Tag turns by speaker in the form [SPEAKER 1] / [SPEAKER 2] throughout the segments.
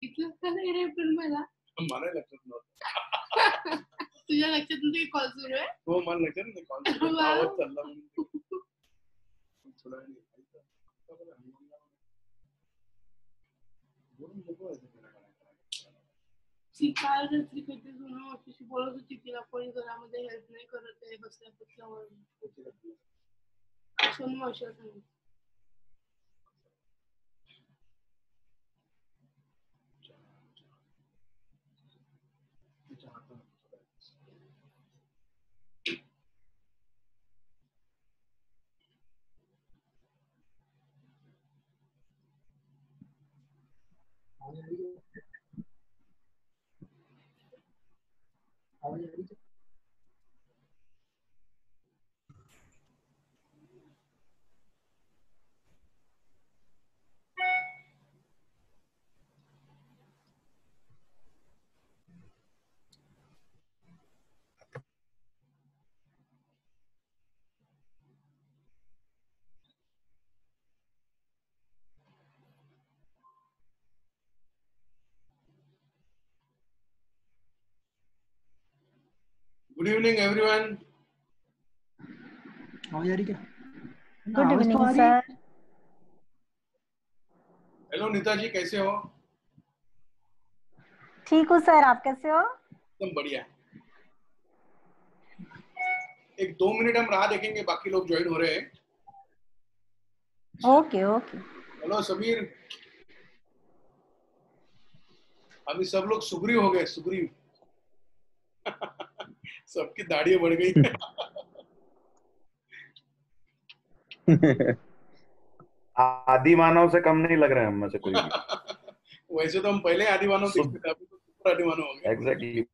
[SPEAKER 1] इथलं कसं येणार एप्रिल महिना?
[SPEAKER 2] मला लक्षात नव्हतं.
[SPEAKER 1] तुझ्या लक्षात नव्हतं कॉल सुरू आहे?
[SPEAKER 2] हो, मला लक्षात नाही कॉल सुरू आहे. आवाज चालला म्हणून थोडा वेळ
[SPEAKER 1] ती काल रात्री कधी जुना मावशीशी बोलत होती, तिला कोणी घरामध्ये हेल्प नाही करत आहे बसल्या बसल्यावर. सोनू मावशीला सांगितलं.
[SPEAKER 2] Good evening everyone.
[SPEAKER 3] आवाज आ रही क्या?
[SPEAKER 4] Good evening sir.
[SPEAKER 2] Hello Neeta ji, कैसे हो?
[SPEAKER 4] ठीक हूँ सर, आप कैसे हो?
[SPEAKER 2] एकदम बढ़िया. एक 2 मिनट हम राह देखेंगे, बाकी लोग ज्वाइन हो रहे हैं.
[SPEAKER 4] Okay okay.
[SPEAKER 2] हेलो समीर. अभी सब लोग सुग्रीव हो गए, सुग्रीव. सबकी दाढ़ी बढ़ गई.
[SPEAKER 5] आदि मानव से कम नहीं लग रहे हैं हम में से कोई भी.
[SPEAKER 2] वैसे तो हम पहले आदि मानव दिखते थे, अभी तो सुपर आदि मानव हो गए.
[SPEAKER 5] एग्जैक्टली.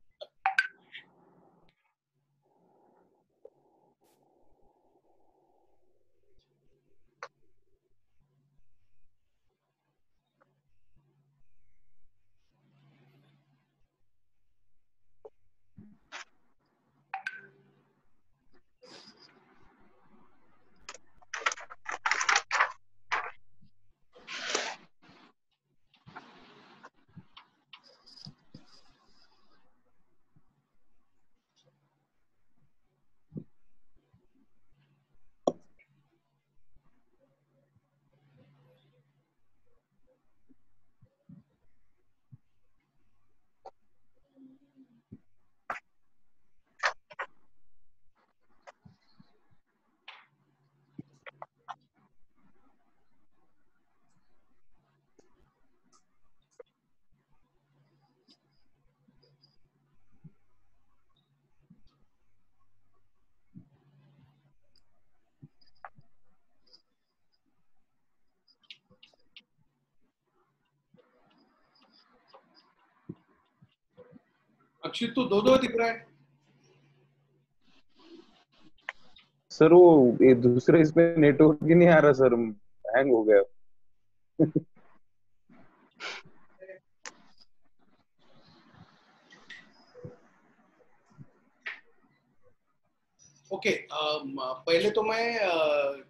[SPEAKER 2] अक्षित तो दो दिख रहा है.
[SPEAKER 6] सर वो ये दूसरे इस पे नेटवर्क ही नहीं आ रहा सर, हैंग हो गया.
[SPEAKER 2] ओके. पहले तो मैं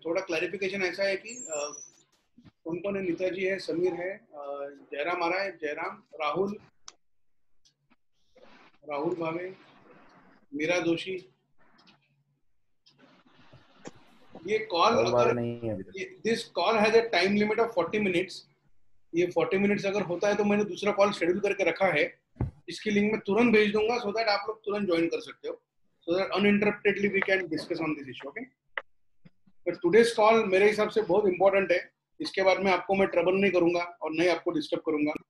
[SPEAKER 2] थोड़ा क्लैरिफिकेशन ऐसा है कि कौन कौन है. नीता जी है, समीर है, जयराम आ रहा है, जयराम, राहुल, राहुल भावे, मीरा जोशी. ये कॉल अगर this call has a time limit of 40 minutes. ये 40 मिनट्स अगर होता है तो मैंने दूसरा कॉल शेड्यूल करके रखा है. इसकी लिंक मैं तुरंत भेज दूंगा सो दैट आप लोग तुरंत ज्वाइन कर सकते हो. So that uninterruptedly we can discuss on this issue, okay? But today's call मेरे हिसाब से बहुत important है. इसके बाद में आपको मैं ट्रबल नहीं करूंगा और नहीं आपको डिस्टर्ब करूंगा.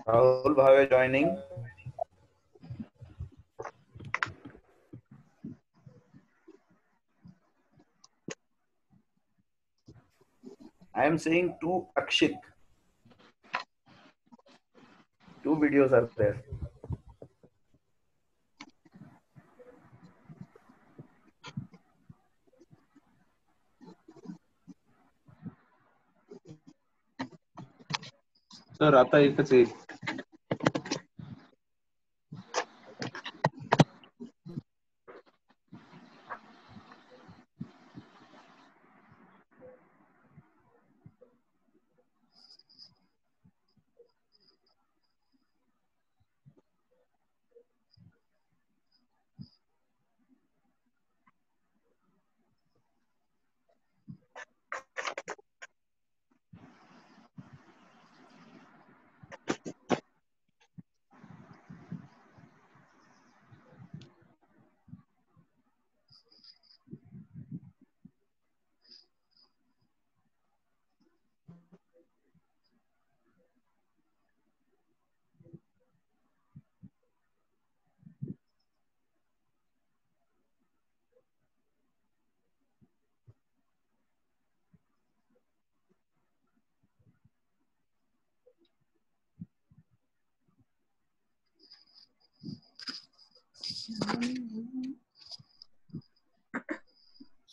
[SPEAKER 5] Rahul Bhave joining. I am seeing two Akshit. Two videos are there.
[SPEAKER 6] Sir आता एकच येईल.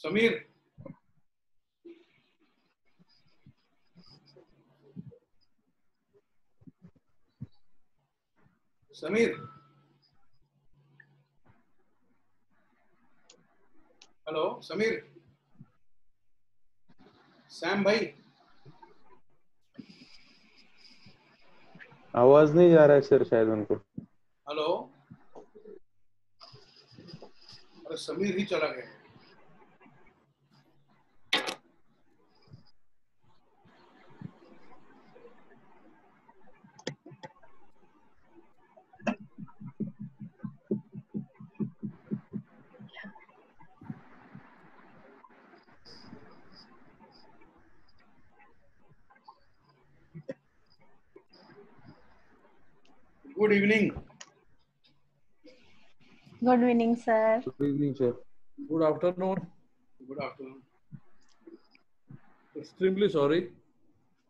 [SPEAKER 2] समीर, समीर, हेलो समीर, सैम भाई,
[SPEAKER 6] आवाज नहीं जा रहा है सर शायद उनको.
[SPEAKER 2] हेलो. अरे समीर ही चला गया. Good evening.
[SPEAKER 4] Good evening sir.
[SPEAKER 6] Good evening sir.
[SPEAKER 3] Good afternoon.
[SPEAKER 2] Good afternoon.
[SPEAKER 3] Extremely sorry.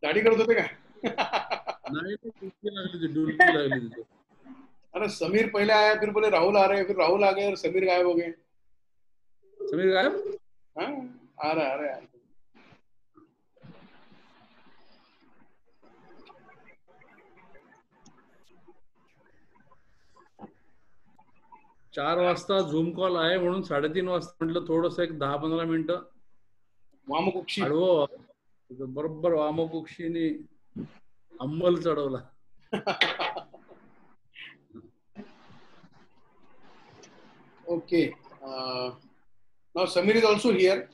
[SPEAKER 2] दाढी करत होते का?
[SPEAKER 3] नाही ड्यूटी लागली तिथे.
[SPEAKER 2] अरे समीर पहले आया, फिर बोले राहुल आ रहे हैं, फिर राहुल आ गए और समीर गायब हो गए.
[SPEAKER 3] समीर गायब.
[SPEAKER 2] हाँ, आ रहा है.
[SPEAKER 3] 4 वाजता झूम कॉल आहे म्हणून 3:30 वाजता म्हटलं थोडस एक 10-15 मिनिटं
[SPEAKER 2] वामकुक्षी.
[SPEAKER 3] आडवं. बरोबर वामकुक्षीने अंमल चढवला.
[SPEAKER 2] Okay. Now Samir is also here.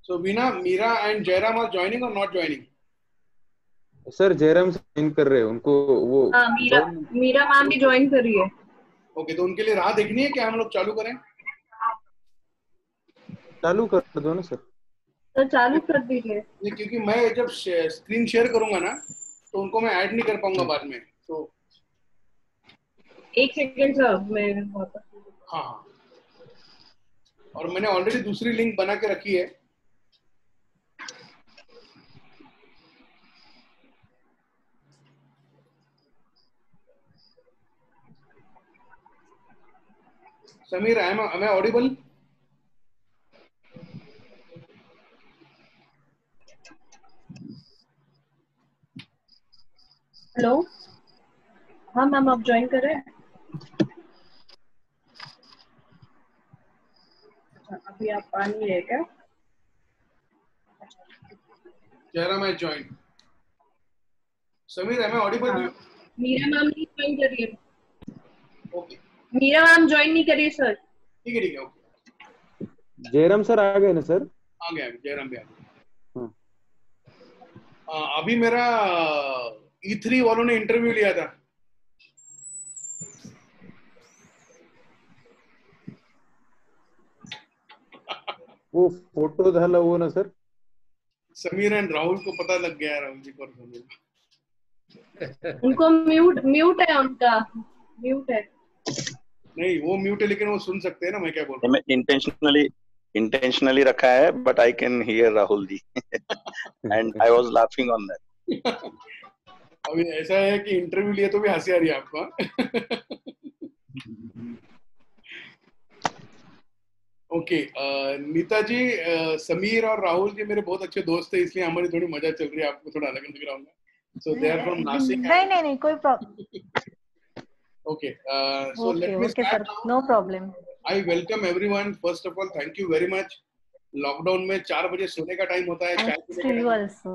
[SPEAKER 2] So Veena, Meera and Jairam are joining or not joining?
[SPEAKER 6] Sir Jairam join कर रहे हैं उनको वो.
[SPEAKER 7] मीरा मैम भी ज्वाइन कर रही है.
[SPEAKER 2] ओके, तो उनके लिए राह देखनी है क्या हम लोग चालू करें?
[SPEAKER 6] चालू कर दो ना सर.
[SPEAKER 7] तो चालू कर दीजिए.
[SPEAKER 2] क्योंकि मैं जब स्क्रीन शेयर करूंगा ना तो उनको मैं ऐड नहीं कर पाऊंगा बाद में. तो
[SPEAKER 7] 1 सेकंड सर, मैं
[SPEAKER 2] हाँ, और मैंने ऑलरेडी दूसरी लिंक बना के रखी है. Sameer, am I audible?
[SPEAKER 7] Hello. हाँ मैम, आप ज्वाइन कर रहे हैं. अभी आप आ नहीं रहे क्या?
[SPEAKER 2] Jairam has joined. Samir, am I audible?
[SPEAKER 7] हाँ. मीरा मैम नहीं ज्वाइन कर रही है.
[SPEAKER 2] ओके,
[SPEAKER 7] मीरा मैम ज्वाइन नहीं करिए सर.
[SPEAKER 2] ठीक है. ओके,
[SPEAKER 6] जयराम सर आ गए ना सर.
[SPEAKER 2] आ गया जयराम भी आ गया.
[SPEAKER 6] हाँ.
[SPEAKER 2] अभी मेरा E3 वालों ने इंटरव्यू लिया था.
[SPEAKER 6] वो फोटो झाला वो ना सर.
[SPEAKER 2] समीर एंड राहुल को पता लग गया, राहुल जी को और समीर को.
[SPEAKER 7] उनको म्यूट म्यूट है, उनका म्यूट है।
[SPEAKER 2] नहीं वो म्यूट है लेकिन वो सुन सकते हैं ना मैं क्या बोल रहा
[SPEAKER 8] मैं इंटेंशनली रखा है, but I can hear Rahul ji and I was laughing on that.
[SPEAKER 2] हूँ। अभी ऐसा है कि इंटरव्यू लिए तो भी हंसी आ रही है आपको। ओके नीता जी, समीर और राहुल जी मेरे बहुत अच्छे दोस्त है, इसलिए हमारी थोड़ी मजा चल रही है, आपको थोड़ा अलग लग रहा होगा। सो दे आर फ्रॉम नासिक।
[SPEAKER 4] नहीं कोई problem.
[SPEAKER 2] Okay, so let me
[SPEAKER 4] okay
[SPEAKER 2] start
[SPEAKER 4] sir,
[SPEAKER 2] now.
[SPEAKER 4] no problem.
[SPEAKER 2] I welcome everyone. First of all, thank you very much. Lockdown में 4 बजे सोने का टाइम होता है, चाय पीने का time
[SPEAKER 4] also.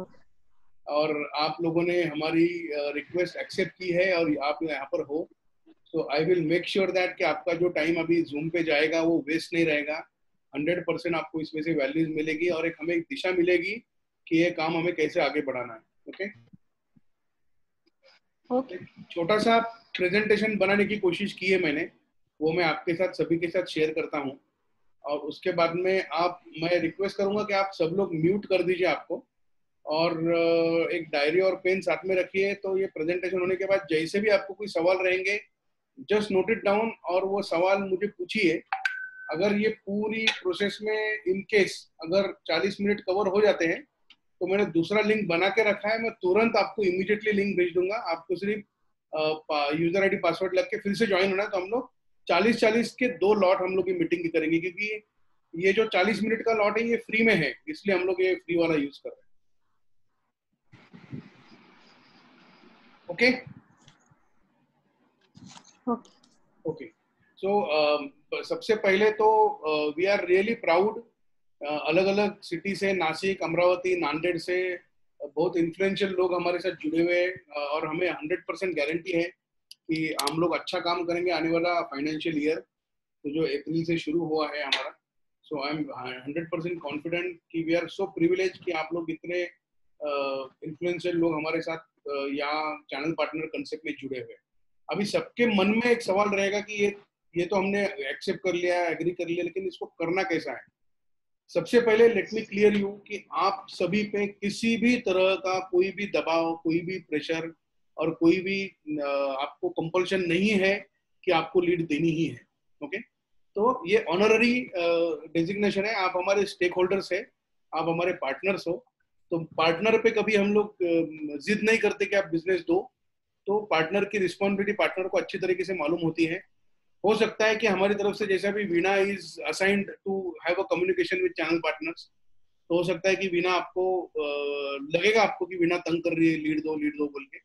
[SPEAKER 2] और आप लोगों ने हमारी रिक्वेस्ट एक्सेप्ट की है और आप यहाँ पर हो, so I will make sure that कि आपका जो टाइम अभी जूम पे जाएगा वो वेस्ट नहीं रहेगा। 100% आपको इसमें से वैल्यूज मिलेगी और एक हमें दिशा मिलेगी कि ये काम हमें कैसे आगे बढ़ाना है। ओके
[SPEAKER 4] ओके
[SPEAKER 2] छोटा सा प्रेजेंटेशन बनाने की कोशिश की है मैंने, वो मैं आपके साथ सभी के साथ शेयर करता हूँ और उसके बाद में मैं रिक्वेस्ट करूंगा कि आप सब लोग म्यूट कर दीजिए आपको और एक डायरी और पेन साथ में रखिए। तो ये प्रेजेंटेशन होने के बाद जैसे भी आपको कोई सवाल रहेंगे जस्ट नोट इट डाउन और वो सवाल मुझे पूछिए। अगर ये पूरी प्रोसेस में इन केस अगर 40 मिनट कवर हो जाते हैं तो मैंने दूसरा लिंक बना के रखा है, मैं तुरंत आपको इमीडिएटली लिंक भेज दूंगा। आपको सिर्फ यूजर आईडी पासवर्ड लग के फिर से ज्वाइन होना है। तो हम लोग 40-40 के 2 लॉट हम लोग की मीटिंग की करेंगे, क्योंकि ये जो 40 मिनट का लॉट है ये फ्री में है, इसलिए हम लोग ये फ्री वाला यूज कर रहे हैं। ओके ओके सो सबसे पहले तो वी आर रियली प्राउड, अलग अलग सिटी से, नासिक, अमरावती, नांदेड़ से बहुत इन्फ्लुएंशियल लोग हमारे साथ जुड़े हुए हैं और हमें 100% गारंटी है कि हम लोग अच्छा काम करेंगे आने वाला फाइनेंशियल ईयर, तो जो अप्रैल से शुरू हुआ है हमारा। सो आई एम 100% कॉन्फिडेंट कि वी आर सो प्रिविलेज कि आप लोग इतने इन्फ्लुएंशियल लोग हमारे साथ यहाँ चैनल पार्टनर कंसेप्ट में जुड़े हुए। अभी सबके मन में एक सवाल रहेगा कि ये तो हमने एक्सेप्ट कर लिया, एग्री कर लिया, लेकिन इसको करना कैसा है। सबसे पहले लेट मी क्लियर यू कि आप सभी पे किसी भी तरह का कोई भी दबाव, कोई भी प्रेशर और कोई भी आपको कंपल्शन नहीं है कि आपको लीड देनी ही है। ओके तो ये ऑनररी डेजिग्नेशन है, आप हमारे स्टेक होल्डर्स है, आप हमारे पार्टनर्स हो। तो पार्टनर पे कभी हम लोग जिद नहीं करते कि आप बिजनेस दो, तो पार्टनर की रिस्पॉन्सिबिलिटी पार्टनर को अच्छी तरीके से मालूम होती है। हो सकता है कि हमारी तरफ से जैसा भी Veena is assigned to have a communication with channel partners, तो हो सकता है कि वीणा आपको लगेगा आपको कि वीणा तंग कर रही है लीड दो बोल के,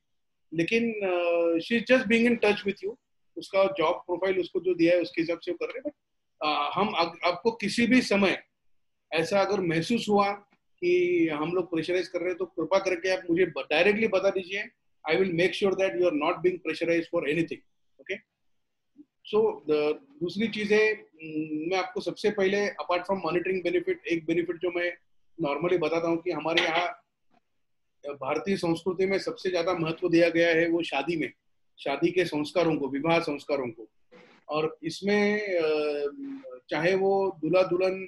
[SPEAKER 2] लेकिन she is just being in touch with you. उसका जॉब प्रोफाइल उसको जो दिया है उसके हिसाब से वो कर रहे हैं। बट हम आपको किसी भी समय ऐसा अगर महसूस हुआ कि हम लोग प्रेशराइज कर रहे हैं तो कृपा करके आप मुझे डायरेक्टली बता दीजिए। I will make sure that you are not being pressurise for anything. Okay so दूसरी चीज है, मैं आपको सबसे पहले अपार्ट फ्रॉम मॉनिटरिंग बेनिफिट, एक बेनिफिट जो मैं नॉर्मली बताता हूँ कि हमारे यहाँ भारतीय संस्कृति में सबसे ज्यादा महत्व दिया गया है वो शादी में, शादी के संस्कारों को, विवाह संस्कारों को। और इसमें चाहे वो दूल्हा दुल्हन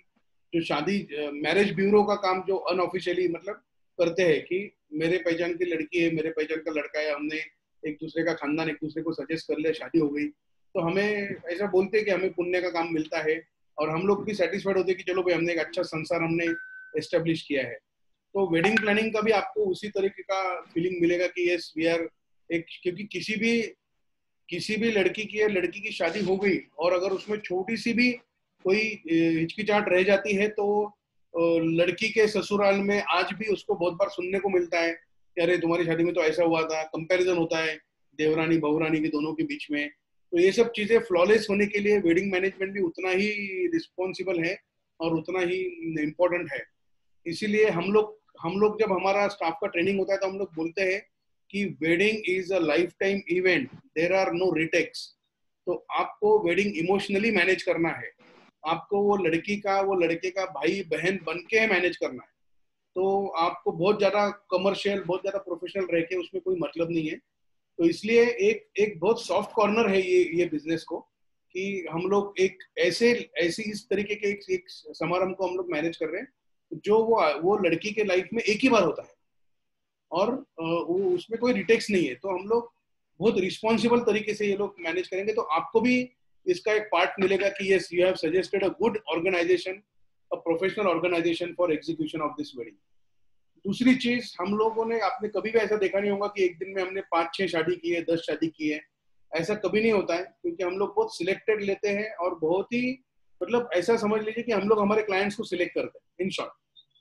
[SPEAKER 2] जो शादी मैरिज ब्यूरो का काम जो अनऑफिशियली मतलब करते हैं कि मेरे पहचान की लड़की है, मेरे पहचान का लड़का है, हमने एक दूसरे का खानदान एक दूसरे को सजेस्ट कर लिया, शादी हो गई, तो हमें ऐसा बोलते हैं कि हमें पुण्य का काम मिलता है और हम लोग भी सेटिस्फाइड होते हैं कि चलो भाई हमने एक अच्छा संसार हमने एस्टेब्लिश किया है। तो वेडिंग प्लानिंग का भी आपको उसी तरीके का फीलिंग मिलेगा कि यस वी आर एक, क्योंकि किसी भी लड़की की शादी हो गई और अगर उसमें छोटी सी भी कोई हिचकिचाहट रह जाती है तो लड़की के ससुराल में आज भी उसको बहुत बार सुनने को मिलता है कि अरे तुम्हारी शादी में तो ऐसा हुआ था, कंपैरिजन होता है देवरानी बहुरानी के दोनों के बीच में। तो ये सब चीजें फ्लॉलेस होने के लिए वेडिंग मैनेजमेंट भी उतना ही रिस्पॉन्सिबल है और उतना ही इम्पोर्टेंट है। इसीलिए हम लोग जब हमारा स्टाफ का ट्रेनिंग होता है तो हम लोग बोलते हैं कि wedding is a life time event, there are no retakes. तो आपको वेडिंग इमोशनली मैनेज करना है, आपको वो लड़की का वो लड़के का भाई बहन बन के मैनेज करना है। तो आपको बहुत ज्यादा कमर्शियल, बहुत ज्यादा प्रोफेशनल रह के उसमें कोई मतलब नहीं है। तो इसलिए एक बहुत सॉफ्ट कॉर्नर है ये बिजनेस को, कि हम लोग एक ऐसी इस तरीके के एक समारंभ को हम लोग मैनेज कर रहे हैं जो वो लड़की के लाइफ में एक ही बार होता है और वो उसमें कोई रिटेक्स नहीं है, तो हम लोग बहुत रिस्पॉन्सिबल तरीके से ये लोग मैनेज करेंगे। तो आपको भी इसका एक पार्ट मिलेगा कि yes you have suggested a good organisation, a professional organisation for execution of this wedding. दूसरी चीज, हम लोगों ने, आपने कभी भी ऐसा देखा नहीं होगा कि एक दिन में हमने 5-6 शादी की है, 10 शादी की है, ऐसा कभी नहीं होता है, क्योंकि हम लोग बहुत सिलेक्टेड लेते हैं और बहुत ही, मतलब ऐसा समझ लीजिए कि हम लोग हमारे क्लाइंट्स को सिलेक्ट करते हैं इन शॉर्ट।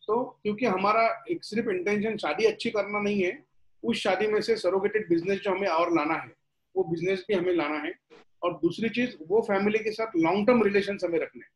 [SPEAKER 2] तो क्योंकि हमारा एक सिर्फ इंटेंशन शादी अच्छी करना नहीं है, उस शादी में से सरोगेटेड बिजनेस जो हमें और लाना है वो बिजनेस भी हमें लाना है, और दूसरी चीज वो फैमिली के साथ लॉन्ग टर्म रिलेशन हमें रखने हैं।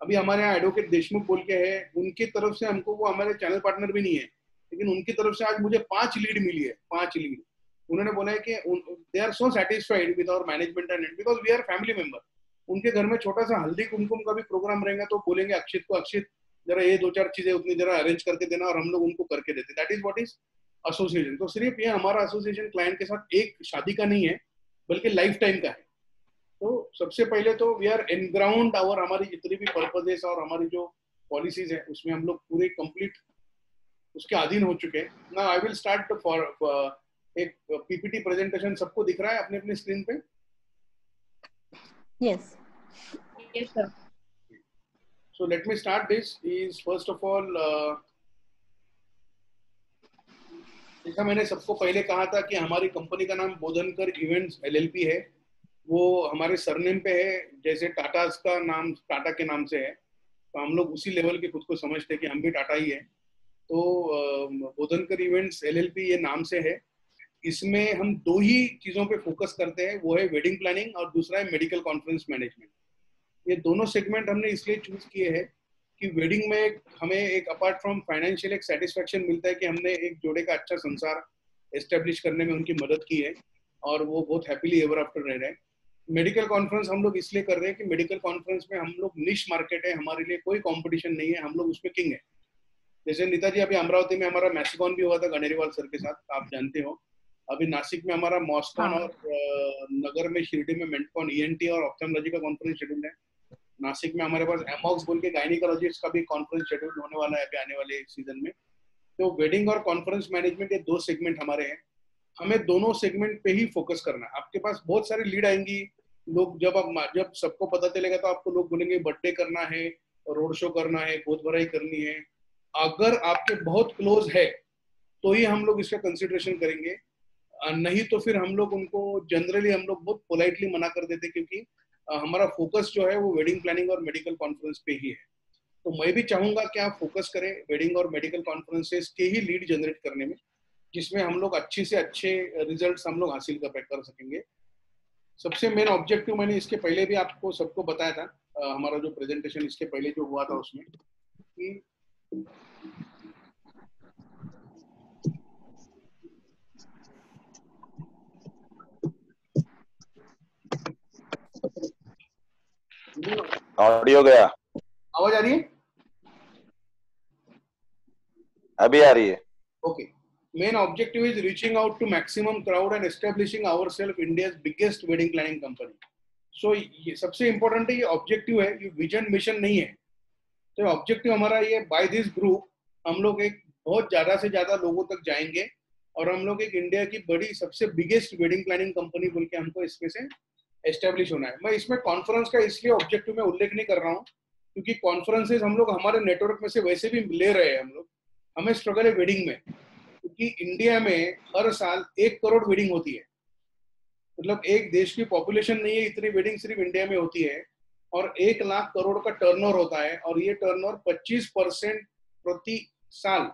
[SPEAKER 2] अभी हमारे यहाँ एडवोकेट देशमुख बोल के है, उनकी तरफ से हमको, वो हमारे चैनल पार्टनर भी नहीं है, लेकिन उनकी तरफ से आज मुझे 5 लीड मिली है, 5 लीड। उन्होंने बोला है कि they are so satisfied with our management and because we are family member. उनके घर में छोटा सा हल्दी कुमकुम का भी प्रोग्राम रहेगा तो बोलेंगे अक्षित को, अक्षित जरा ये 2-4 चीजें उतनी जरा अरेंज करके देना, और हम लोग उनको करके देते। That is what is association. तो सिर्फ ये हमारा एसोसिएशन क्लाइंट के साथ एक शादी का नहीं है, बल्कि लाइफ टाइम का है। तो सबसे पहले तो वी आर एनग्राउंड, और हमारी जितनी भी पर्पजेस और हमारी जो पॉलिसीज है उसमें हम लोग पूरे कंप्लीट उसके अधीन हो चुके हैं। Now I will start for एक पीपीटी प्रेजेंटेशन। सबको दिख रहा है अपने अपने स्क्रीन पे?
[SPEAKER 4] Yes.
[SPEAKER 7] Yes, sir.
[SPEAKER 2] So let me start this. Is first of all, जैसा मैंने सबको पहले कहा था कि हमारी कंपनी का नाम बोधनकर इवेंट्स एलएलपी है, वो हमारे सरनेम पे है, जैसे टाटा का नाम टाटा के नाम से है, तो हम लोग उसी लेवल के खुद को समझते हैं कि हम भी टाटा ही है। तो बोधनकर इवेंट्स एलएलपी ये नाम से है। इसमें हम 2 ही चीजों पे फोकस करते हैं, वो है वेडिंग प्लानिंग और दूसरा है मेडिकल कॉन्फ्रेंस मैनेजमेंट। ये दोनों सेगमेंट हमने इसलिए चूज किए हैं कि वेडिंग में हमें एक अपार्ट फ्रॉम फाइनेंशियल एक सेटिस्फेक्शन मिलता है कि हमने एक जोड़े का अच्छा संसार एस्टेब्लिश करने में उनकी मदद की है और वो बहुत हैप्पीली एवर आफ्टर रह रहे हैं। मेडिकल कॉन्फ्रेंस हम लोग इसलिए कर रहे हैं कि मेडिकल कॉन्फ्रेंस में हम लोग निश मार्केट है, हमारे लिए कोई कंपटीशन नहीं है, हम लोग उसमें किंग है। जैसे नेताजी अभी अमरावती में हमारा मैक्सिकॉन भी हुआ था गणेरीवाल सर के साथ, आप जानते हो। अभी नासिक में हमारा मॉस्कॉन और नगर में शिरडी में मेंटकॉन ईएनटी और ऑप्थेल्मोलॉजी का कॉन्फ्रेंस शेड्यूल है। नासिक में हमारे पास एमॉक्स बोल के गायनिकोलॉजिस्ट का भी कॉन्फ्रेंस शेड्यूल होने वाला है अभी आने वाले सीजन में। तो वेडिंग और कॉन्फ्रेंस मैनेजमेंट ये 2 सेगमेंट हमारे हैं, हमें दोनों सेगमेंट पे ही फोकस करना है। आपके पास बहुत सारी लीड आएंगी, लोग जब सबको पता चलेगा तो आपको लोग बोलेंगे बर्थडे करना है, रोड शो करना है, गोद भराई करनी है। अगर आपके बहुत क्लोज है तो ही हम लोग इसका कंसिडरेशन करेंगे, नहीं तो फिर हम लोग उनको जनरली हम लोग बहुत पोलाइटली मना कर देते, क्योंकि हमारा फोकस जो है वो वेडिंग प्लानिंग और मेडिकल कॉन्फ्रेंस पे ही है। तो मैं भी चाहूंगा कि आप फोकस करें वेडिंग और मेडिकल कॉन्फ्रेंसेस के ही लीड जनरेट करने में, जिसमें हम लोग अच्छे से अच्छे रिजल्ट्स हम लोग हासिल कर सकेंगे। सबसे मेन ऑब्जेक्टिव मैंने इसके पहले भी आपको सबको बताया था, हमारा जो प्रेजेंटेशन इसके पहले जो हुआ था उसमें, कि
[SPEAKER 8] ऑडियो गया,
[SPEAKER 2] आवाज आ रही है?
[SPEAKER 8] अभी आ रही है।
[SPEAKER 2] Okay. Main objective is reaching out to maximum crowd and establishing ourselves India's biggest wedding planning company. So ये सबसे इम्पोर्टेंट है, ये ऑब्जेक्टिव है, ये विजन मिशन नहीं है। तो ऑब्जेक्टिव हमारा ये, बाय दिस ग्रुप हम लोग एक बहुत ज्यादा से ज्यादा लोगों तक जाएंगे और हम लोग एक इंडिया की बड़ी सबसे बिगेस्ट वेडिंग प्लानिंग कंपनी बोल के हमको इसमें से एस्टेब्लिश होना है। मैं इसमें कॉन्फ्रेंस का इसलिए ऑब्जेक्टिव में उल्लेख नहीं कर रहा हूँ क्योंकि कॉन्फ्रेंसेस हम लोग हमारे नेटवर्क में से वैसे भी ले रहे हैं। हम लोग, हमें स्ट्रगल है वेडिंग में, क्योंकि इंडिया में हर साल 1 करोड़ वेडिंग होती है। मतलब एक देश की पॉपुलेशन नहीं है इतनी वेडिंग सिर्फ इंडिया में होती है, और 1 लाख करोड़ का टर्नओवर होता है, और ये टर्नओवर 25% प्रति साल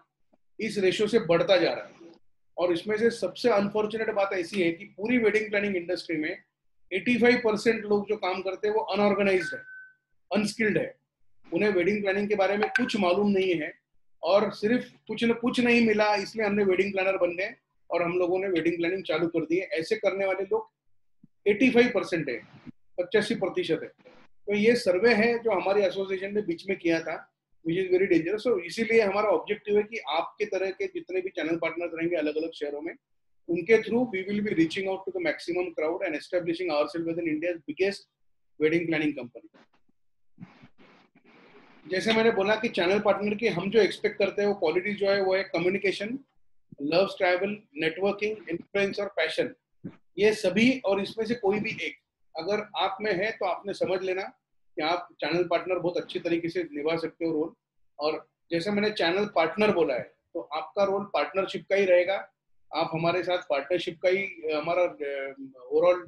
[SPEAKER 2] इस रेशियो से बढ़ता जा रहा है। और इसमें से सबसे अनफॉर्चुनेट बात ऐसी है कि पूरी वेडिंग प्लानिंग इंडस्ट्री में 85% लोग जो काम करते हैं वो अनऑर्गेनाइज्ड है, अनस्किल्ड है, उन्हें वेडिंग प्लानिंग के बारे में कुछ मालूम नहीं है, और सिर्फ कुछ नहीं मिला इसलिए हमने वेडिंग प्लानर बन गए और हम लोगों ने वेडिंग प्लानिंग चालू कर दी है। ऐसे करने वाले लोग 85% है, 85% है। तो ये सर्वे है जो हमारी एसोसिएशन ने बीच में किया था, विच इज वेरी डेंजरस। तो इसीलिए हमारा ऑब्जेक्टिव है कि आपके तरह के जितने भी चैनल पार्टनर्स रहेंगे अलग अलग शहरों में, उनके through we will be reaching out to the maximum crowd and establishing ourself within India's biggest wedding planning company. जैसे मैंने बोला कि चैनल पार्टनर की हम जो एक्सपेक्ट करते हैं वो क्वालिटी जो है वो है communication, loves travel, networking, influence और पैशन, ये सभी और इसमें से कोई भी एक अगर आप में है तो आपने समझ लेना कि आप चैनल पार्टनर बहुत अच्छी तरीके से निभा सकते हो रोल। और जैसे मैंने चैनल पार्टनर बोला है तो आपका रोल पार्टनरशिप का ही रहेगा। आप हमारे साथ पार्टनरशिप का ही हमारा ओवरऑल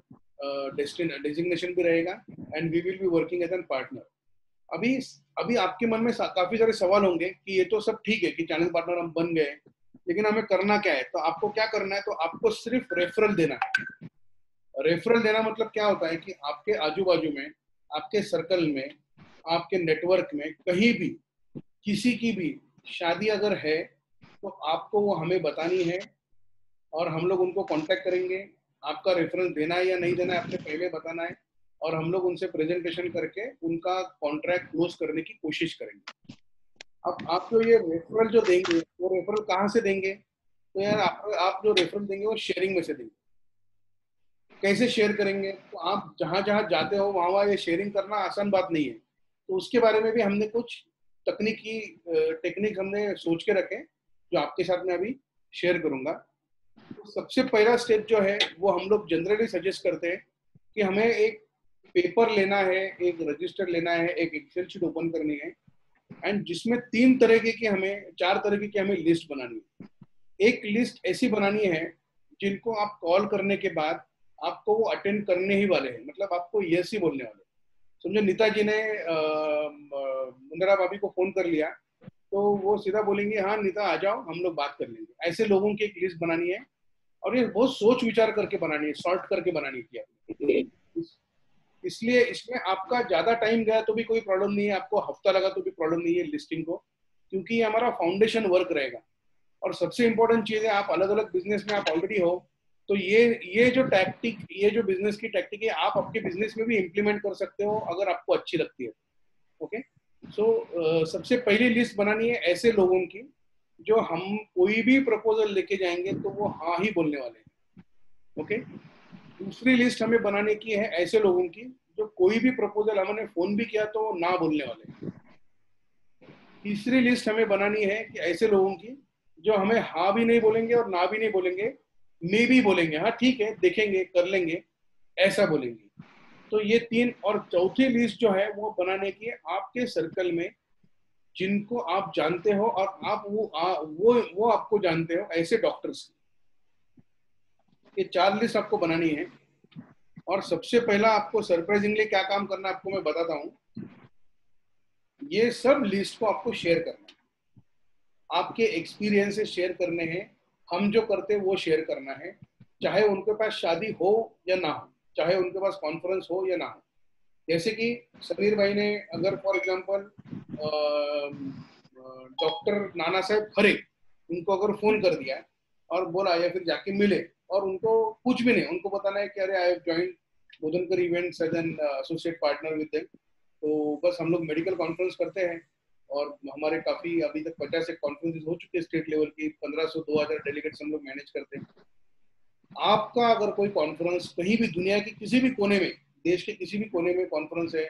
[SPEAKER 2] डेजिग्नेशन भी रहेगा and we will be working as an partner. अभी आपके मन में काफी सारे सवाल होंगे कि ये तो सब ठीक है कि चैनल पार्टनर हम बन गए, लेकिन हमें करना क्या है? तो आपको क्या करना है, तो आपको सिर्फ रेफरल देना है। रेफरल देना मतलब क्या होता है कि आपके आजू बाजू में, आपके सर्कल में, आपके नेटवर्क में कहीं भी किसी की भी शादी अगर है तो आपको वो हमें बतानी है और हम लोग उनको कांटेक्ट करेंगे। आपका रेफरेंस देना है या नहीं देना है आपने पहले बताना है और हम लोग उनसे प्रेजेंटेशन करके उनका कॉन्ट्रैक्ट क्लोज करने की कोशिश करेंगे। अब आप जो ये रेफरल जो देंगे वो रेफरल कहाँ से देंगे? तो यार आप जो रेफरल देंगे वो शेयरिंग में से देंगे। कैसे शेयर करेंगे? तो आप जहाँ जहाँ जाते हो वहाँ ये शेयरिंग करना आसान बात नहीं है। तो उसके बारे में भी हमने कुछ टेक्निक हमने सोच के रखे जो आपके साथ में अभी शेयर करूंगा। तो सबसे पहला स्टेप जो है वो हम लोग जनरली सजेस्ट करते हैं कि हमें एक पेपर लेना है, एक रजिस्टर लेना है, एक एक्सेल शीट ओपन करनी है एंड जिसमें 4 तरह की हमें लिस्ट बनानी है। एक लिस्ट ऐसी बनानी है जिनको आप कॉल करने के बाद आपको वो अटेंड करने ही वाले हैं, मतलब आपको यस ही बोलने वाले। समझो नीता जी ने मुंदरा भाभी को फोन कर लिया तो वो सीधा बोलेंगे हाँ नीता आ जाओ, हम लोग बात कर लेंगे। ऐसे लोगों की एक लिस्ट बनानी है और ये बहुत सोच विचार करके बनानी है, सॉर्ट करके बनानी है। इसलिए इसमें आपका ज्यादा टाइम गया तो भी कोई प्रॉब्लम नहीं है, आपको हफ्ता लगा तो भी प्रॉब्लम नहीं है लिस्टिंग को, क्योंकि ये हमारा फाउंडेशन वर्क रहेगा। और सबसे इंपॉर्टेंट चीज है, आप अलग अलग बिजनेस में आप ऑलरेडी हो तो ये जो बिजनेस की टैक्टिक है आप आपके बिजनेस में भी इम्प्लीमेंट कर सकते हो अगर आपको अच्छी लगती है। ओके, सो सबसे पहली लिस्ट बनानी है ऐसे लोगों की जो हम कोई भी प्रपोजल लेके जाएंगे तो वो हाँ ही बोलने वाले हैं। ओके, दूसरी लिस्ट हमें बनाने की है ऐसे लोगों की जो कोई भी प्रपोजल हमने फोन भी किया तो ना बोलने वाले हैं। तीसरी लिस्ट हमें बनानी है कि ऐसे लोगों की जो हमें हाँ भी नहीं बोलेंगे और ना भी नहीं बोलेंगे, मे भी बोलेंगे, हाँ ठीक है देखेंगे कर लेंगे, ऐसा बोलेंगे। तो ये 3। और चौथी लिस्ट जो है वो बनाने की है आपके सर्कल में जिनको आप जानते हो और आप वो आपको जानते हो, ऐसे डॉक्टर्स। ये 4 लिस्ट आपको बनानी है। और सबसे पहला आपको सरप्राइजिंगली क्या काम करना है आपको मैं बताता हूँ। ये सब लिस्ट को आपको शेयर करना है, आपके एक्सपीरियंसेस शेयर करने हैं, हम जो करते हैं वो शेयर करना है, चाहे उनके पास शादी हो या ना हो, चाहे उनके पास कॉन्फ्रेंस हो या ना हो। जैसे कि समीर भाई ने अगर फॉर एग्जांपल डॉक्टर नाना साहब खरे उनको अगर फोन कर दिया और बोला या फिर जाके मिले और उनको कुछ भी नहीं, उनको बताना है कि अरे I have joined Bodhankar events as an associate partner with them, तो बस हम लोग मेडिकल कॉन्फ्रेंस करते हैं और हमारे काफी अभी तक 50 एक कॉन्फ्रेंसेस हो चुके हैं स्टेट लेवल की, 1500-2000 डेलीगेट्स हम लोग मैनेज करते हैं। आपका अगर कोई कॉन्फ्रेंस कहीं भी दुनिया के किसी भी कोने में, देश के किसी भी कोने में कॉन्फ्रेंस है,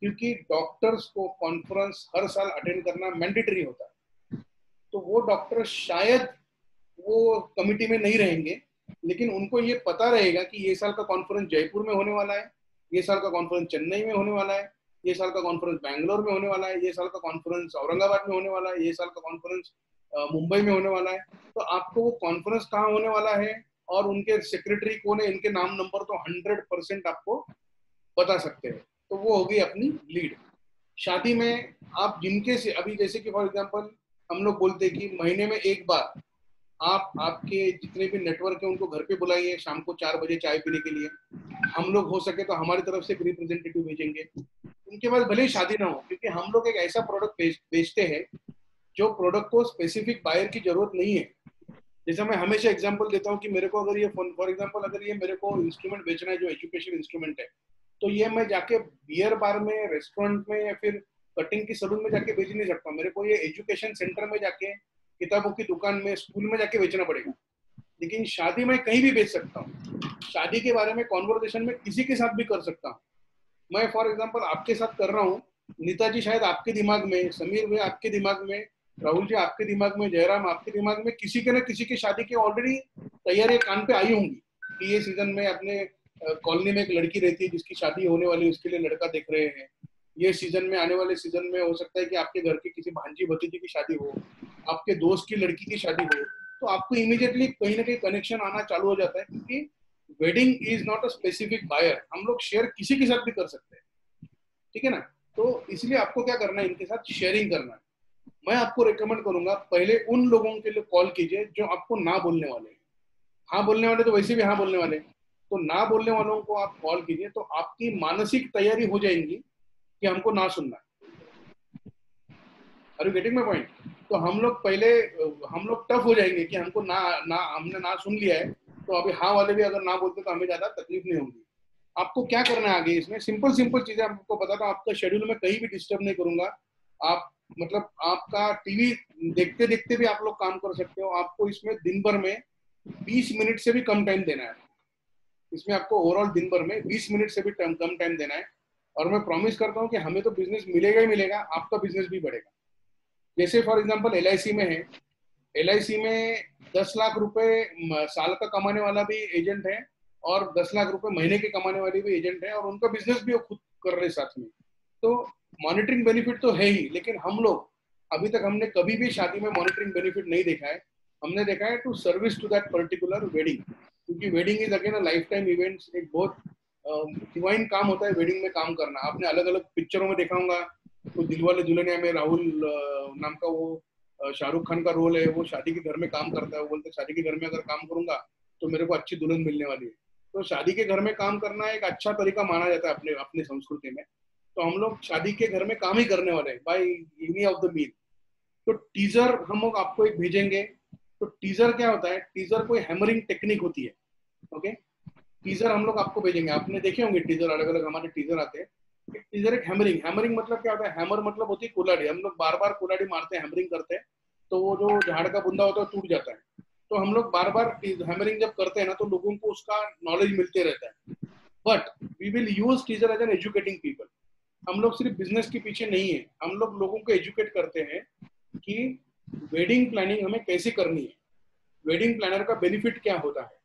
[SPEAKER 2] क्योंकि डॉक्टर्स को कॉन्फ्रेंस हर साल अटेंड करना मैंडेटरी होता है, तो वो डॉक्टर शायद वो कमिटी में नहीं रहेंगे, लेकिन उनको ये पता रहेगा कि ये साल का कॉन्फ्रेंस जयपुर में होने वाला है, ये साल का कॉन्फ्रेंस चेन्नई में होने वाला है, ये साल का कॉन्फ्रेंस बैंगलोर में होने वाला है, ये साल का कॉन्फ्रेंस औरंगाबाद में होने वाला है, ये साल का कॉन्फ्रेंस मुंबई में होने वाला है। तो आपको वो कॉन्फ्रेंस कहाँ होने वाला है और उनके सेक्रेटरी कौन है, इनके नाम नंबर तो 100% आपको बता सकते हैं। तो वो होगी अपनी लीड। शादी में आप जिनके से अभी जैसे कि फॉर एग्जांपल हम लोग बोलते हैं कि महीने में एक बार आप आपके जितने भी नेटवर्क है उनको घर पे बुलाइए शाम को 4 बजे चाय पीने के लिए। हम लोग हो सके तो हमारी तरफ से एक रिप्रेजेंटेटिव भेजेंगे, उनके पास भले ही शादी ना हो, क्योंकि हम लोग एक ऐसा प्रोडक्ट बेचते हैं जो प्रोडक्ट को स्पेसिफिक बायर की जरूरत नहीं है। जैसे मैं हमेशा एग्जांपल देता हूँ कि मेरे को अगर ये फॉर एग्जांपल अगर ये मेरे को इंस्ट्रूमेंट बेचना है जो एजुकेशन इंस्ट्रूमेंट है, तो ये मैं जाके बियर बार में, रेस्टोरेंट में या फिर कटिंग की सलून में जाके बेच नहीं सकता। मेरे को ये एजुकेशन सेंटर में जाके, किताबों की दुकान में, स्कूल में जाके बेचना पड़ेगा। लेकिन शादी में कहीं भी बेच सकता हूँ, शादी के बारे में कॉन्वर्सेशन में किसी के साथ भी कर सकता हूँ। मैं फॉर एग्जांपल आपके साथ कर रहा हूँ, नीता जी शायद आपके दिमाग में, समीर भाई आपके दिमाग में, राहुल जी आपके दिमाग में, जयराम आपके दिमाग में किसी के न किसी की शादी की ऑलरेडी तैयारी कान पे आई होंगी कि ये सीजन में अपने कॉलोनी में एक लड़की रहती है जिसकी शादी होने वाली है, उसके लिए लड़का देख रहे हैं। ये सीजन में, आने वाले सीजन में हो सकता है कि आपके घर के किसी भांजी भतीजी की शादी हो, आपके दोस्त की लड़की की शादी हो, तो आपको इमीडिएटली कहीं ना कहीं कनेक्शन आना चालू हो जाता है, क्योंकि wedding is not a specific buyer, हम लोग शेयर किसी के साथ भी कर सकते हैं, ठीक है ना। तो इसलिए आपको क्या करना है, इनके साथ शेयरिंग करना है। मैं आपको रिकमेंड करूंगा पहले उन लोगों के लिए कॉल कीजिए जो आपको ना बोलने वाले हैं। हाँ बोलने वाले तो वैसे भी हाँ बोलने वाले, तो ना बोलने वालों को आप कॉल कीजिए, तो आपकी मानसिक तैयारी हो जाएगी कि हमको ना सुनना है। Are you getting my point? तो हम लोग टफ हो जाएंगे कि हमको हमने ना सुन लिया है, तो अभी हाँ वाले भी अगर ना बोलते तो हमें ज्यादा तकलीफ नहीं होगी। आपको क्या करना है आगे, इसमें सिंपल चीजें आपको बताता हूँ। आपका शेड्यूल में कहीं भी डिस्टर्ब नहीं करूंगा। आप मतलब आपका टीवी देखते देखते भी आप लोग काम कर सकते हो। आपको इसमें दिन भर में 20 मिनट से भी कम टाइम देना है। इसमें आपको ओवरऑल दिन भर में 20 मिनट से भी कम टाइम देना है। और मैं प्रॉमिस करता हूँ कि हमें तो बिजनेस मिलेगा ही मिलेगा, आपका बिजनेस भी बढ़ेगा। जैसे फॉर एग्जांपल LIC में है, LIC में 10 लाख रुपए साल का कमाने वाला भी एजेंट है और 10 लाख रुपए महीने के कमाने वाले भी एजेंट है, और उनका बिजनेस भी वो खुद कर रहे साथ में। तो मॉनिटरिंग बेनिफिट तो है ही, लेकिन हम लोग अभी तक हमने कभी भी शादी में मॉनिटरिंग बेनिफिट नहीं देखा है। हमने देखा है to service to that particular wedding, क्योंकि wedding is again a life time events. एक बहुत डिवाइन काम होता है वेडिंग में काम करना। आपने अलग अलग पिक्चरों में देखा होगा, तो दिलवाले दुल्हनिया में राहुल नाम का वो शाहरुख खान का रोल है, वो शादी के घर में काम करता है। वो बोलते शादी के घर में अगर काम करूंगा तो मेरे को अच्छी दुल्हन मिलने वाली है। तो शादी के घर में काम करना एक अच्छा तरीका माना जाता है अपने अपने संस्कृति में। तो हम लोग शादी के घर में काम ही करने वाले हैं by any of the mean. तो टीजर हम लोग आपको एक भेजेंगे। तो टीजर क्या होता है, टीजर कोई हैमरिंग टेक्निक होती है। ओके, टीजर हम लोग आपको भेजेंगे। आपने देखे होंगे टीजर, अलग अलग हमारे टीजर आते हैं। टीजर एक हैमरिंग मतलब क्या होता है, हैमर मतलब होती है कुल्हाड़ी। हम लोग बार बार कुल्हाड़ी मारते हैं, हैमरिंग करते हैं, तो वो जो झाड़ का बुंदा होता है टूट जाता है। तो हम लोग बार बार हैमरिंग जब करते हैं ना, तो लोगों को उसका नॉलेज मिलते रहता है। But we will use teaser as an educating people. हम लोग सिर्फ बिजनेस के पीछे नहीं है, हम लोग लोगों को एजुकेट करते हैं कि वेडिंग प्लानिंग हमें कैसे करनी है, वेडिंग प्लानर का बेनिफिट क्या होता है,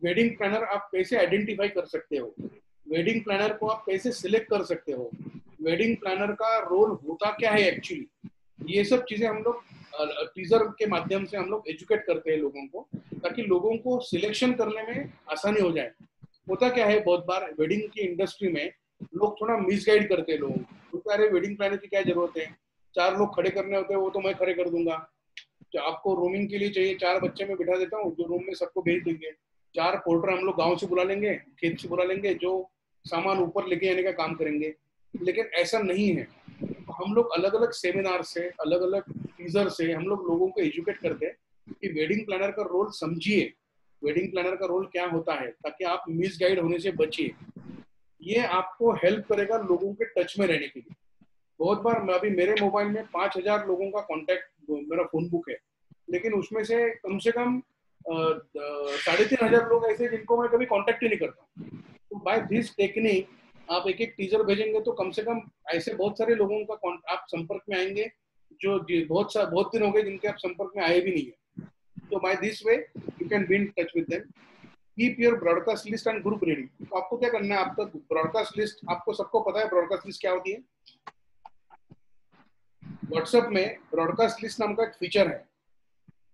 [SPEAKER 2] वेडिंग प्लानर आप कैसे आइडेंटिफाई कर सकते हो, वेडिंग प्लानर को आप कैसे सिलेक्ट कर सकते हो, वेडिंग प्लानर का रोल होता क्या है एक्चुअली। ये सब चीजें हम लोग टीजर के माध्यम से हम लोग एजुकेट करते हैं लोगों को, ताकि लोगों को सिलेक्शन करने में आसानी हो जाए। होता क्या है, बहुत बार वेडिंग की इंडस्ट्री में लोग थोड़ा मिसगाइड करते हैं लोगों को। तो अरे वेडिंग प्लानर की क्या जरूरत है, 4 लोग खड़े करने होते हैं, वो तो मैं खड़े कर दूंगा। आपको रूमिंग के लिए चाहिए, 4 बच्चे में बिठा देता हूँ, जो रूम में सबको भेज देंगे। 4 पोर्टर हम लोग गांव से बुला लेंगे, खेत से बुला लेंगे, जो सामान ऊपर लेके आने का काम करेंगे। लेकिन ऐसा नहीं है। तो हम लोग अलग अलग सेमिनार से, अलग अलग टीजर से हम लोग लोगों को एजुकेट करते हैं कि वेडिंग प्लानर का रोल समझिए, वेडिंग प्लानर का रोल क्या होता है, ताकि आप मिसगाइड होने से बचिए। ये आपको हेल्प करेगा लोगों के टच में रहने के लिए। बहुत बार मैं अभी मेरे मोबाइल में 5000 लोगों का कांटेक्ट मेरा फोन बुक है, लेकिन उसमें से कम 3500 लोग ऐसे जिनको मैं कभी कांटेक्ट ही नहीं करता। तो बाय दिस टेक्निक आप एक एक टीजर भेजेंगे तो कम से कम ऐसे बहुत सारे लोगों का आप संपर्क में आएंगे जो बहुत दिन हो गए जिनके आप संपर्क में आए भी नहीं है। तो by this way you can be in touch with them. Keep your broadcast list and group ready. तो आपको क्या करना है, आपका ब्रॉडकास्ट लिस्ट, आपको सबको पता है ब्रॉडकास्ट लिस्ट क्या होती है। व्हाट्सएप में ब्रॉडकास्ट लिस्ट नाम का एक फीचर है।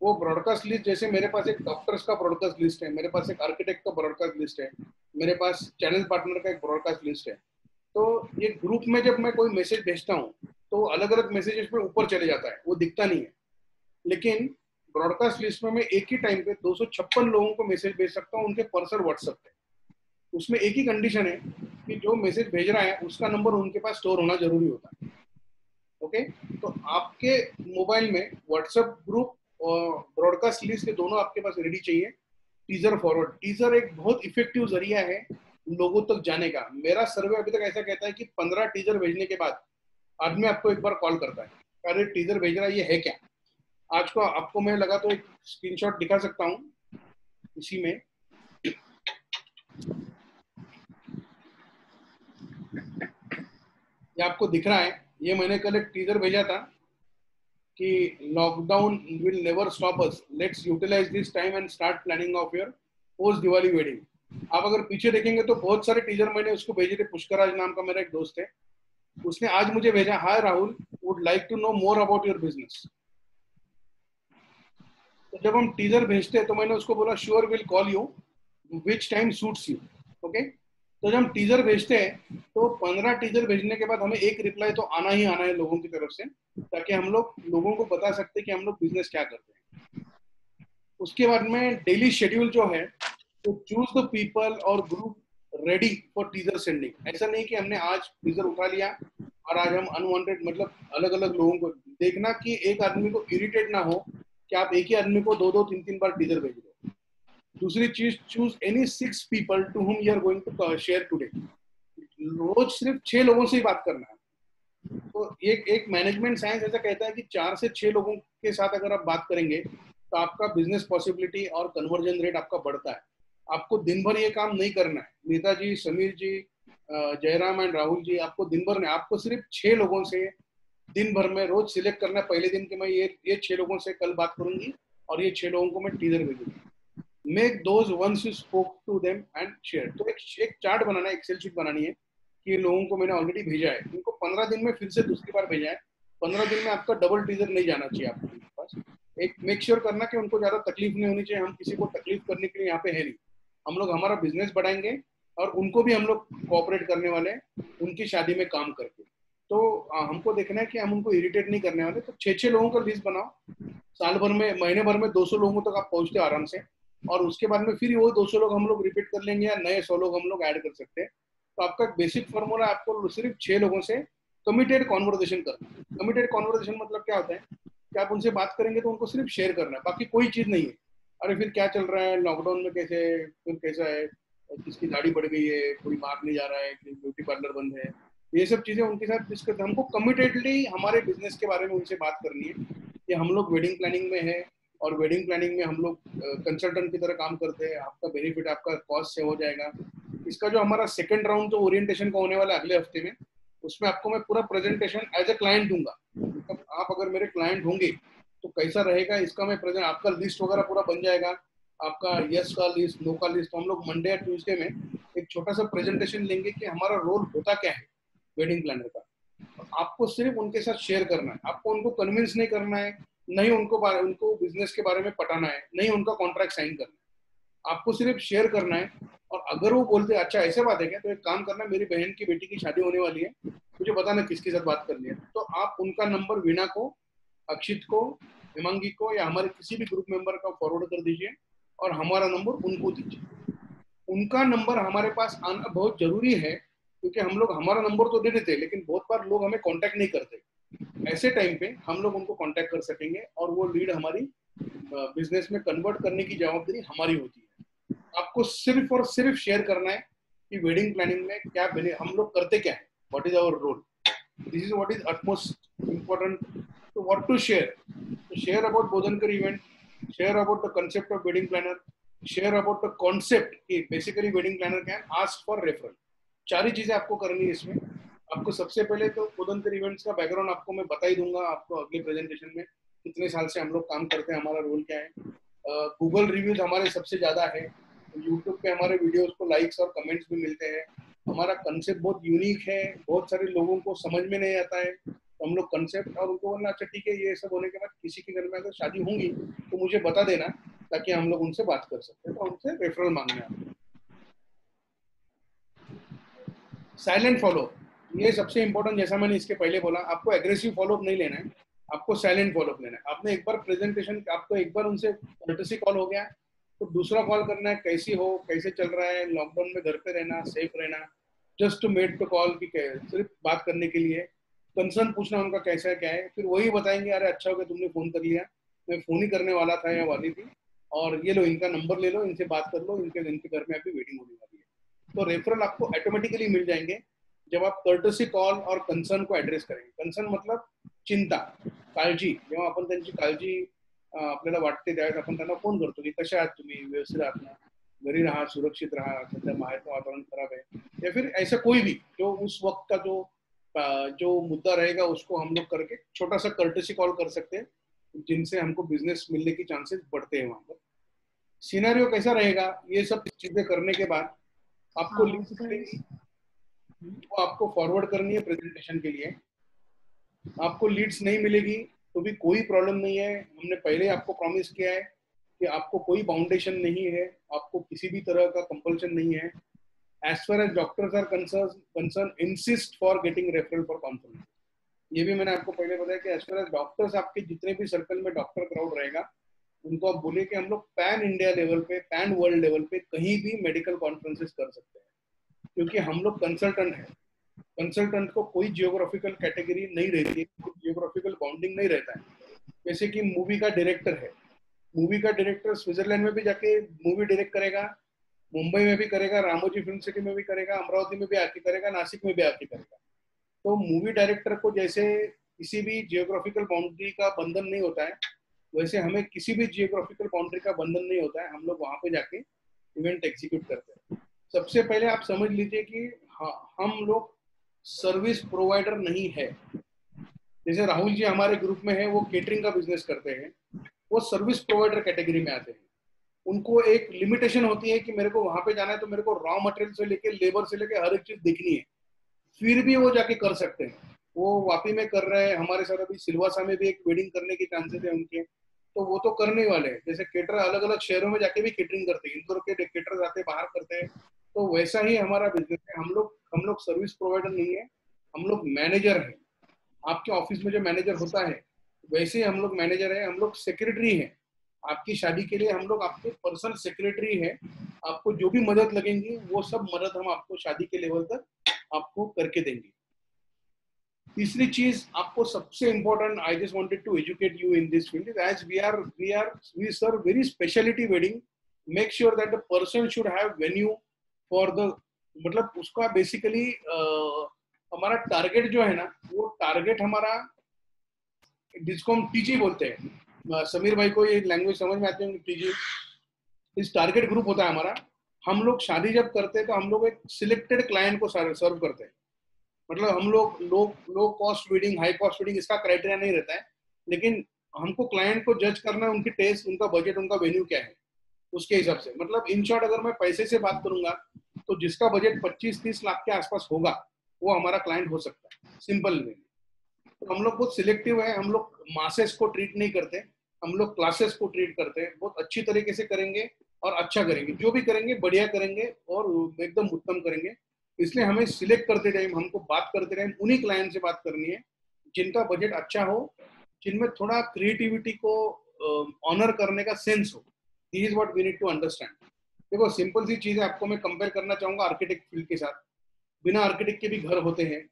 [SPEAKER 2] वो ब्रॉडकास्ट लिस्ट, जैसे मेरे पास एक डॉक्टर्स का ब्रॉडकास्ट लिस्ट है, मेरे पास एक आर्किटेक्ट का ब्रॉडकास्ट लिस्ट है, मेरे पास चैनल पार्टनर का एक ब्रॉडकास्ट लिस्ट है। तो ये ग्रुप में जब मैं कोई मैसेज भेजता हूँ तो अलग अलग मैसेजेस में ऊपर चले जाता है, वो दिखता नहीं है। लेकिन ब्रॉडकास्ट लिस्ट में मैं एक ही टाइम पे 256 लोगों को मैसेज भेज सकता हूँ उनके पर्सनल व्हाट्सएप पे। उसमें एक ही कंडीशन है कि जो मैसेज भेज रहा है उसका नंबर उनके पास स्टोर होना जरूरी होता है। ओके, तो आपके मोबाइल में व्हाट्सएप ग्रुप और ब्रॉडकास्ट लिस्ट के दोनों आपके पास रेडी चाहिए। टीजर फॉरवर्ड, टीजर एक बहुत इफेक्टिव जरिया है लोगों तक जाने का। मेरा सर्वे अभी तक ऐसा कहता है कि 15 टीजर भेजने के बाद आदमी आपको एक बार कॉल करता है, अरे टीजर भेज रहा है, ये है क्या। आज को आपको मैं लगा तो एक स्क्रीनशॉट दिखा सकता हूँ इसी में। ये आपको दिख रहा है, ये मैंने कल एक टीजर भेजा था कि lockdown will never stop us, let's utilise this time and start planning of your post Diwali wedding. आप अगर पीछे देखेंगे तो बहुत सारे टीजर मैंने उसको भेजे थे। पुष्कराज नाम का मेरा एक दोस्त है, उसने आज मुझे भेजा, hi Rahul, would like to know more about your business. तो जब हम टीजर भेजते हैं तो मैंने उसको बोला sure will call you, which time suits you, okay. तो जब हम टीजर भेजते हैं तो 15 टीजर भेजने के बाद हमें एक रिप्लाई तो आना ही आना है लोगों की तरफ से, ताकि हम लोग लोगों को बता सकते हैं कि हम लोग बिजनेस क्या करते हैं। उसके बाद में डेली शेड्यूल जो है, तो चूज द पीपल और group ready for teaser sending. ऐसा नहीं कि हमने आज टीजर उठा लिया और आज हम अनवांटेड मतलब अलग अलग लोगों को देखना कि एक आदमी को इरिटेट ना हो कि आप एक ही आदमी को 2-2, 3-3 बार टीजर भेज दो। दूसरी चीज, choose any 6 people to whom you are going to share today. रोज सिर्फ 6 लोगों से ही बात करना है। तो एक मैनेजमेंट साइंस ऐसा कहता है कि 4 से 6 लोगों के साथ अगर आप बात करेंगे तो आपका बिजनेस पॉसिबिलिटी और कन्वर्जन रेट आपका बढ़ता है। आपको दिन भर ये काम नहीं करना है। नीता जी, समीर जी, जयराम एंड राहुल जी, आपको दिन भर नहीं, आपको सिर्फ 6 लोगों से दिन भर में रोज सिलेक्ट करना है। पहले दिन के मैं ये 6 लोगों से कल बात करूंगी और ये 6 लोगों को मैं टीजर भेजूंगी। Make those ones you spoke to them and share. तो एक चार्ट बनाना है, एक्सेल शीट बनानी है कि लोगों को मैंने ऑलरेडी भेजा है, उनको 15 दिन में फिर से दूसरी बार भेजा है। 15 दिन में आपका डबल टीजर नहीं जाना चाहिए आपके पास। एक मेक श्योर करना कि उनको ज्यादा तकलीफ नहीं होनी चाहिए। हम किसी को तकलीफ करने के लिए यहाँ पे है नहीं। हम लोग हमारा बिजनेस बढ़ाएंगे और उनको भी हम लोग कोऑपरेट करने वाले हैं उनकी शादी में काम करके। तो हमको देखना है कि हम उनको इरिटेट नहीं करने वाले। तो 6-6 लोगों का लिस्ट बनाओ। साल भर में, महीने भर में 200 लोगों तक आप पहुंचते हो आराम से। और उसके बाद में फिर वो 200 लोग हम लोग रिपीट कर लेंगे या नए 100 लोग हम लोग ऐड कर सकते हैं। तो आपका बेसिक फॉर्मूला, आपको सिर्फ 6 लोगों से कमिटेड कॉन्वर्सेशन करना है। कमिटेड कॉन्वर्सेशन मतलब क्या होता है कि आप उनसे बात करेंगे तो उनको सिर्फ शेयर करना है, बाकी कोई चीज नहीं है। अरे फिर क्या चल रहा है लॉकडाउन में, कैसे फिर कैसा है, किसकी दाढ़ी बढ़ गई है, कोई बाहर नहीं जा रहा है, ब्यूटी पार्लर बंद है, ये सब चीजें उनके साथ डिस्कस। हमको कमिटेडली हमारे बिजनेस के बारे में उनसे बात करनी है कि हम लोग वेडिंग प्लानिंग में है और वेडिंग प्लानिंग में हम लोग कंसल्टेंट की तरह काम करते हैं। आपका बेनिफिट, आपका कॉस्ट सेव हो जाएगा। इसका जो हमारा सेकंड राउंड जो ओरिएंटेशन का होने वाला है अगले हफ्ते में, उसमें आपको मैं पूरा प्रेजेंटेशन एज ए क्लाइंट दूंगा। मतलब आप अगर मेरे क्लाइंट होंगे तो कैसा रहेगा इसका मैं प्रेजेंट, आपका लिस्ट वगैरह पूरा बन जाएगा, आपका यस का लिस्ट, नो का लिस्ट। तो हम लोग मंडे या ट्यूसडे में एक छोटा सा प्रेजेंटेशन लेंगे कि हमारा रोल होता क्या है वेडिंग प्लानर का। आपको सिर्फ उनके साथ शेयर करना है। आपको उनको कन्विंस नहीं करना है, नहीं उनको बिजनेस के बारे में पटाना है, नहीं उनका कॉन्ट्रैक्ट साइन करना है। आपको सिर्फ शेयर करना है। और अगर वो बोलते हैं अच्छा ऐसे बात है क्या, तो एक काम करना, मेरी बहन की बेटी की शादी होने वाली है, मुझे बताना किसके साथ बात करनी है। तो आप उनका नंबर वीणा को, अक्षित को, हिमांगी को या हमारे किसी भी ग्रुप मेंबर का फॉरवर्ड कर दीजिए और हमारा नंबर उनको दीजिए। उनका नंबर हमारे पास आना बहुत जरूरी है, क्योंकि हम लोग हमारा नंबर तो दे देते हैं लेकिन बहुत बार लोग हमें कांटेक्ट नहीं करते। ऐसे टाइम पे हम लोग उनको कांटेक्ट कर सकेंगे और वो लीड हमारी बिजनेस में कन्वर्ट करने की जवाबदारी हमारी होती है। आपको सिर्फ और सिर्फ शेयर करना है कि वेडिंग प्लानिंग में क्या हम लोग करते क्या है, what is our role, this is what is utmost important to what to share. So share about Bodhankar event, share about the concept of wedding planner, share about the concept कि basically wedding planner क्या है, ask for referral। 4 ही चीजें आपको करनी है इसमें। आपको सबसे पहले तो बोधनकर इवेंट्स का बैकग्राउंड आपको मैं बता ही दूंगा, आपको अगले प्रेजेंटेशन में कितने साल से हम लोग काम करते हैं, हमारा रोल क्या है। गूगल रिव्यूज हमारे सबसे ज्यादा है, यूट्यूब पे हमारे वीडियोस को लाइक्स और कमेंट्स भी मिलते हैं। हमारा कंसेप्ट बहुत यूनिक है, बहुत सारे लोगों को समझ में नहीं आता है। तो हम लोग कंसेप्ट और उनको बोलना अच्छा ठीक है, ये सब होने के बाद किसी के घर में अगर शादी होंगी तो मुझे बता देना, ताकि हम लोग उनसे बात कर सकते हैं। तो उनसे रेफरल मांगना है। साइलेंट फॉलो, ये सबसे इंपॉर्टेंट। जैसा मैंने इसके पहले बोला, आपको एग्रेसिव फॉलोअप नहीं लेना है, आपको साइलेंट फॉलोअप लेना है। आपने एक बार प्रेजेंटेशन, आपको एक बार उनसे कर्टसी कॉल हो गया तो दूसरा कॉल करना है, कैसी हो, कैसे चल रहा है, लॉकडाउन में घर पे रहना, सेफ रहना, just to made to call की सिर्फ बात करने के लिए, कंसर्न पूछना उनका कैसा है क्या है। फिर वही बताएंगे अरे अच्छा हो गया तुमने फोन कर लिया, मैं फोन ही करने वाला था या वाली थी, और ये लो इनका नंबर ले लो, इनसे बात कर लो, इनके घर में अभी वेटिंग होने वाली है। तो रेफरल आपको ऑटोमेटिकली मिल जाएंगे जब आप कर्टसी कॉल और कंसर्न को ऍड्रेस करेंगे। कंसर्न मतलब चिंता, काळजी। जेव्हा आपण त्यांची काळजी आपल्याला वाटते त्यावेळेस आपण त्यांना फोन करतो की कशा आहात तुम्ही, व्यवस्थित आहात ना, घरी राहा, सुरक्षित राहा, सध्या बाहेरचं वातावरण खराब है, या फिर ऐसा कोई भी जो उस वक्त का जो मुद्दा रहेगा उसको हम लोग करके छोटा सा कर्टसी कॉल कर सकते हैं जिनसे हमको बिजनेस मिलने की चांसेस बढ़ते हैं वहां पर। सिनेरियो कैसा रहेगा, ये सब चीजें करने के बाद आपको लिंक मिलेगी, वो आपको फॉरवर्ड करनी है प्रेजेंटेशन के लिए। आपको लीड्स नहीं मिलेगी तो भी कोई प्रॉब्लम नहीं है, हमने पहले आपको प्रॉमिस किया है कि आपको कोई बाउंडेशन नहीं है, आपको किसी भी तरह का कंपल्शन नहीं है। As far as doctors are concern insist for getting referral for conference. ये भी मैंने आपको पहले बताया कि एज फार एज डॉक्टर्स, आपके जितने भी सर्कल में डॉक्टर क्राउड रहेगा, उनको आप बोले कि हम लोग पैन इंडिया लेवल पे, पैन वर्ल्ड लेवल पे कहीं भी मेडिकल कॉन्फ्रेंसेस कर सकते हैं, क्योंकि हम लोग कंसल्टेंट हैं। कंसल्टेंट को कोई जियोग्राफिकल कैटेगरी नहीं रहती है, जियोग्राफिकल बाउंडिंग नहीं रहता है। जैसे कि मूवी का डायरेक्टर है, मूवी का डायरेक्टर स्विट्जरलैंड में भी जाके मूवी डायरेक्ट करेगा, मुंबई में भी करेगा, रामोजी फिल्म सिटी में भी करेगा, अमरावती में भी आके करेगा, नासिक में भी आके करेगा। तो मूवी डायरेक्टर को जैसे किसी भी जियोग्राफिकल बाउंड्री का बंधन नहीं होता है, वैसे हमें किसी भी जियोग्राफिकल बाउंड्री का बंधन नहीं होता है। हम लोग वहां पे जाके इवेंट एग्जीक्यूट करते हैं। सबसे पहले आप समझ लीजिए कि हम लोग सर्विस प्रोवाइडर नहीं है। जैसे राहुल जी हमारे ग्रुप में है, वो केटरिंग का बिजनेस करते हैं, वो सर्विस प्रोवाइडर कैटेगरी में आते हैं। उनको एक लिमिटेशन होती है कि मेरे को वहां पे जाना है तो मेरे को रॉ मटेरियल से लेके लेबर से लेके हर एक चीज देखनी है, फिर भी वो जाके कर सकते हैं। वो वापी में कर रहे हैं, हमारे साथ अभी सिलवासा में भी एक वेडिंग करने के चांसेस है उनके, तो वो तो करने वाले हैं। जैसे केटर अलग अलग शहरों में जाके भी केटरिंग करते हैं, इंदौर के केटर जाते बाहर करते हैं, तो वैसा ही हमारा बिजनेस है। हम लोग सर्विस प्रोवाइडर नहीं है, हम लोग मैनेजर हैं। आपके ऑफिस में जो मैनेजर होता है वैसे ही हम लोग मैनेजर है, हम लोग सेक्रेटरी हैं। आपकी शादी के लिए हम लोग आपके पर्सनल सेक्रेटरी है। आपको जो भी मदद लगेंगी वो सब मदद हम आपको शादी के लेवल तक आपको करके देंगे। तीसरी चीज आपको सबसे important, I just wanted to educate you in this field, as we serve very speciality wedding, make sure that the person should have venue for the, मतलब उसका बेसिकली हमारा टारगेट जो है ना, वो टारगेट हमारा जिसको हम टीजी बोलते हैं, समीर भाई को ये लैंग्वेज समझ में आती है, टीजी इस टारगेट ग्रुप होता है हमारा। हम लोग शादी जब करते हैं तो हम लोग एक सिलेक्टेड क्लाइंट को सर्व करते हैं। मतलब हम लोग low cost wedding, high cost wedding इसका क्राइटेरिया नहीं रहता है, लेकिन हमको क्लाइंट को जज करना है, उनकी टेस्ट, उनका बजट, उनका वेन्यू क्या है, उसके हिसाब से। मतलब इन शॉर्ट अगर मैं पैसे से बात करूंगा तो जिसका बजट 25-30 लाख के आसपास होगा वो हमारा क्लाइंट हो सकता है, सिंपल वे। तो हम लोग बहुत सिलेक्टिव है, हम लोग मासेस को ट्रीट नहीं करते, हम लोग क्लासेस को ट्रीट करते हैं। बहुत अच्छी तरीके से करेंगे और अच्छा करेंगे, जो भी करेंगे बढ़िया करेंगे और एकदम उत्तम करेंगे। इसलिए हमें सिलेक्ट करते टाइम, हमको बात करते टाइम उन्हीं क्लाइंट से बात करनी है जिनका बजट अच्छा हो, जिनमें थोड़ा क्रिएटिविटी को ऑनर करने का सेंस हो। This is what we need to understand. देखो सिंपल सी चीज है, आपको मैं कंपेयर करना चाहूंगा आर्किटेक्ट फील्ड के साथ। बिना आर्किटेक्ट के भी घर होते हैं,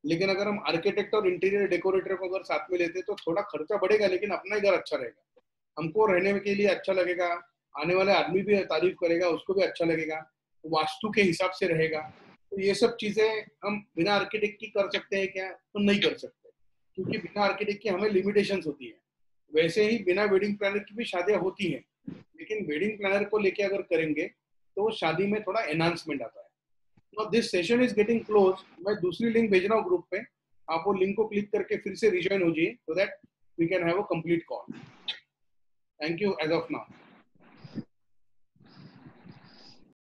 [SPEAKER 2] लेकिन अगर हम आर्किटेक्ट और इंटीरियर डेकोरेटर को अगर साथ में लेते हैं तो थोड़ा खर्चा बढ़ेगा, लेकिन अपना ही घर अच्छा रहेगा, हमको रहने के लिए अच्छा लगेगा, आने वाले आदमी भी तारीफ करेगा, उसको भी अच्छा लगेगा, वास्तु के हिसाब से रहेगा। तो ये सब चीजें हम बिना आर्किटेक्ट की कर सकते हैं क्या? तो नहीं कर सकते, क्योंकि बिना आर्किटेक्ट की हमें लिमिटेशंस होती है। वैसे ही बिना वेडिंग प्लानर की भी शादियां होती हैं, लेकिन वेडिंग प्लानर को लेके अगर करेंगे तो शादी में थोड़ा एनहांसमेंट आता है। Now this session is getting close. मैं दूसरी लिंक भेज रहा हूँ ग्रुप पे, आप वो लिंक को क्लिक करके फिर से रिजॉइन हो जाइए, so that we can have a complete call. Thank you as of now.